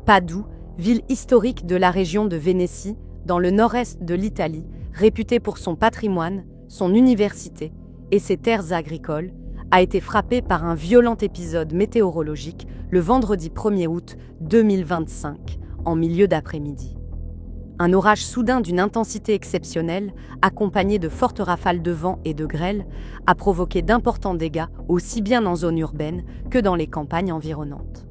Padoue, ville historique de la région de Vénétie, dans le nord-est de l'Italie, réputée pour son patrimoine, son université et ses terres agricoles, a été frappée par un violent épisode météorologique le vendredi 1er août 2025, en milieu d'après-midi. Un orage soudain d'une intensité exceptionnelle, accompagné de fortes rafales de vent et de grêle, a provoqué d'importants dégâts aussi bien en zone urbaine que dans les campagnes environnantes.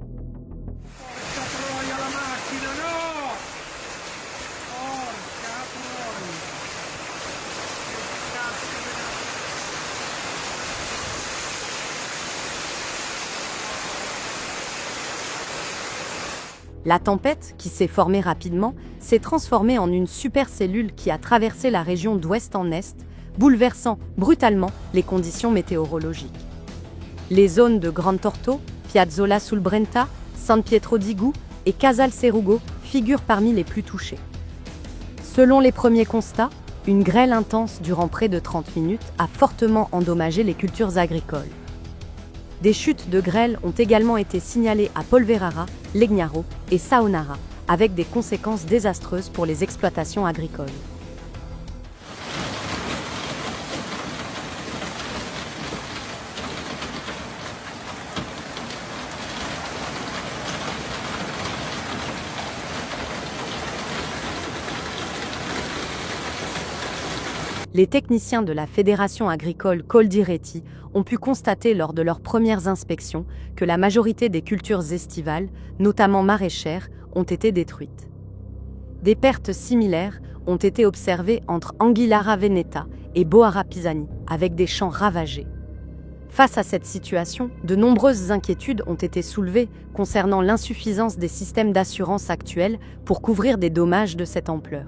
La tempête, qui s'est formée rapidement, s'est transformée en une supercellule qui a traversé la région d'ouest en est, bouleversant brutalement les conditions météorologiques. Les zones de Grantorto, Piazzola sul Brenta, San Pietro di Gu et Casal Cerugo figurent parmi les plus touchées. Selon les premiers constats, une grêle intense durant près de 30 minutes a fortement endommagé les cultures agricoles. Des chutes de grêle ont également été signalées à Polverara, Legnaro et Saonara, avec des conséquences désastreuses pour les exploitations agricoles. Les techniciens de la Fédération agricole Coldiretti ont pu constater lors de leurs premières inspections que la majorité des cultures estivales, notamment maraîchères, ont été détruites. Des pertes similaires ont été observées entre Anguillara Veneta et Boara Pisani, avec des champs ravagés. Face à cette situation, de nombreuses inquiétudes ont été soulevées concernant l'insuffisance des systèmes d'assurance actuels pour couvrir des dommages de cette ampleur.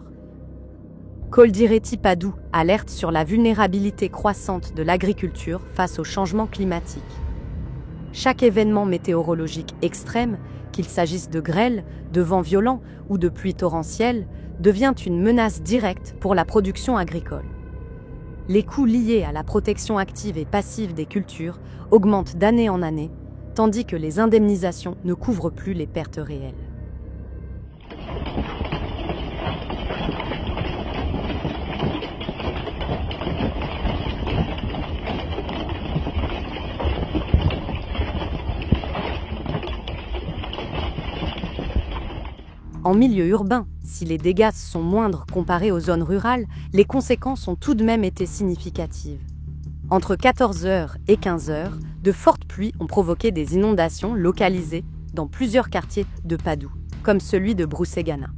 Coldiretti Padoue alerte sur la vulnérabilité croissante de l'agriculture face au changement climatique. Chaque événement météorologique extrême, qu'il s'agisse de grêle, de vents violents ou de pluies torrentielles, devient une menace directe pour la production agricole. Les coûts liés à la protection active et passive des cultures augmentent d'année en année, tandis que les indemnisations ne couvrent plus les pertes réelles. En milieu urbain, si les dégâts sont moindres comparés aux zones rurales, les conséquences ont tout de même été significatives. Entre 14h et 15h, de fortes pluies ont provoqué des inondations localisées dans plusieurs quartiers de Padoue, comme celui de Brucegana.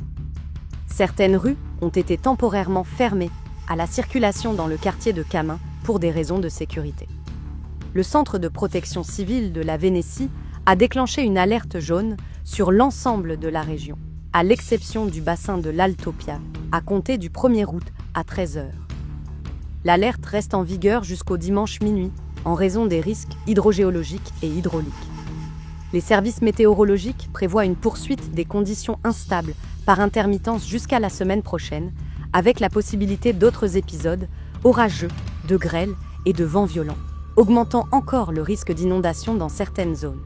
Certaines rues ont été temporairement fermées à la circulation dans le quartier de Camin pour des raisons de sécurité. Le Centre de protection civile de la Vénétie a déclenché une alerte jaune sur l'ensemble de la région, à l'exception du bassin de l'Alto Piave, à compter du 1er août à 13h. L'alerte reste en vigueur jusqu'au dimanche minuit, en raison des risques hydrogéologiques et hydrauliques. Les services météorologiques prévoient une poursuite des conditions instables par intermittence jusqu'à la semaine prochaine, avec la possibilité d'autres épisodes orageux, de grêle et de vents violents, augmentant encore le risque d'inondation dans certaines zones.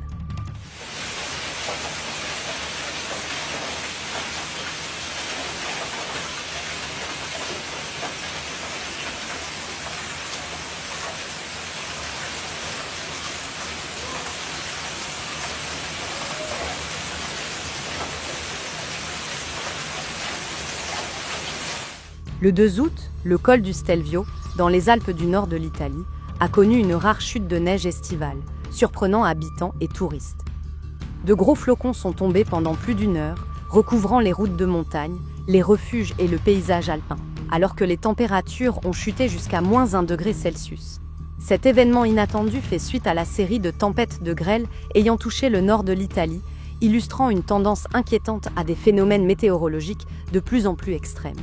Le 2 août, le col du Stelvio, dans les Alpes du nord de l'Italie, a connu une rare chute de neige estivale, surprenant habitants et touristes. De gros flocons sont tombés pendant plus d'une heure, recouvrant les routes de montagne, les refuges et le paysage alpin, alors que les températures ont chuté jusqu'à -1 degré Celsius. Cet événement inattendu fait suite à la série de tempêtes de grêle ayant touché le nord de l'Italie, illustrant une tendance inquiétante à des phénomènes météorologiques de plus en plus extrêmes.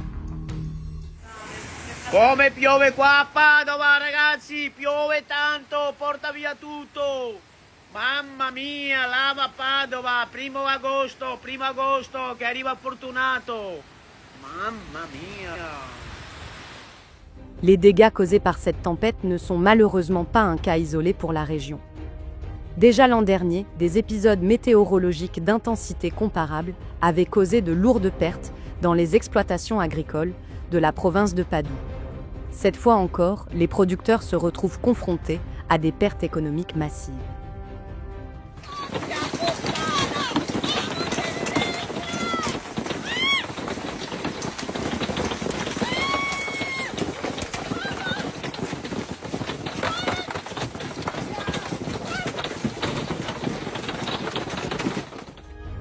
Come piove qua a Padova, ragazzi, piove tanto, porta via tutto. Mamma mia, lava Padova, 1 agosto che arriva fortunato. Mamma mia. Les dégâts causés par cette tempête ne sont malheureusement pas un cas isolé pour la région. Déjà l'an dernier, des épisodes météorologiques d'intensité comparable avaient causé de lourdes pertes dans les exploitations agricoles de la province de Padoue. Cette fois encore, les producteurs se retrouvent confrontés à des pertes économiques massives.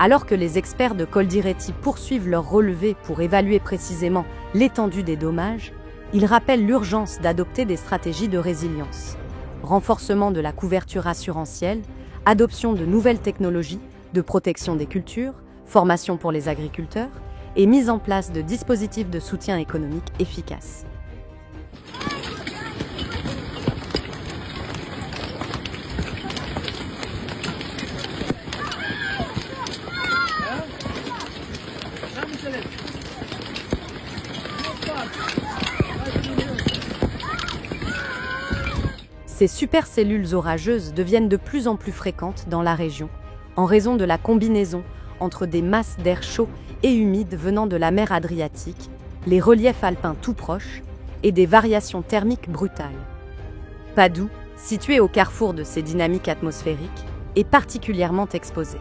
Alors que les experts de Coldiretti poursuivent leur relevé pour évaluer précisément l'étendue des dommages, ils rappellent l'urgence d'adopter des stratégies de résilience. Renforcement de la couverture assurantielle, adoption de nouvelles technologies, de protection des cultures, formation pour les agriculteurs et mise en place de dispositifs de soutien économique efficaces. Ces supercellules orageuses deviennent de plus en plus fréquentes dans la région, en raison de la combinaison entre des masses d'air chaud et humide venant de la mer Adriatique, les reliefs alpins tout proches et des variations thermiques brutales. Padoue, située au carrefour de ces dynamiques atmosphériques, est particulièrement exposée.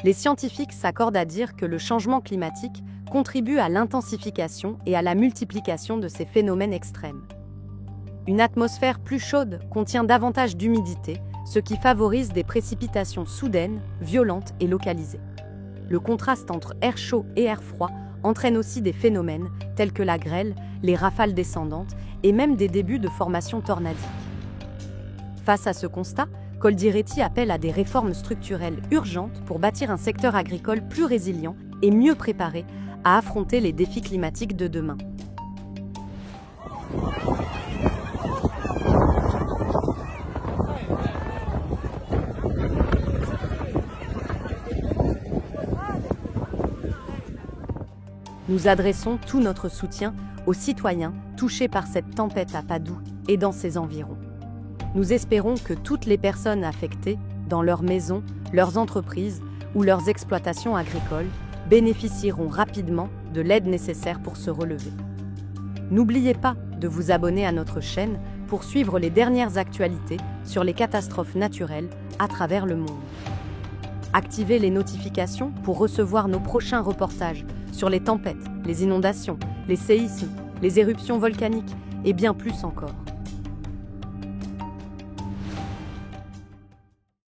Les scientifiques s'accordent à dire que le changement climatique contribue à l'intensification et à la multiplication de ces phénomènes extrêmes. Une atmosphère plus chaude contient davantage d'humidité, ce qui favorise des précipitations soudaines, violentes et localisées. Le contraste entre air chaud et air froid entraîne aussi des phénomènes tels que la grêle, les rafales descendantes et même des débuts de formation tornadique. Face à ce constat, Coldiretti appelle à des réformes structurelles urgentes pour bâtir un secteur agricole plus résilient et mieux préparé à affronter les défis climatiques de demain. Nous adressons tout notre soutien aux citoyens touchés par cette tempête à Padoue et dans ses environs. Nous espérons que toutes les personnes affectées, dans leurs maisons, leurs entreprises ou leurs exploitations agricoles, bénéficieront rapidement de l'aide nécessaire pour se relever. N'oubliez pas de vous abonner à notre chaîne pour suivre les dernières actualités sur les catastrophes naturelles à travers le monde. Activez les notifications pour recevoir nos prochains reportages sur les tempêtes, les inondations, les séismes, les éruptions volcaniques et bien plus encore.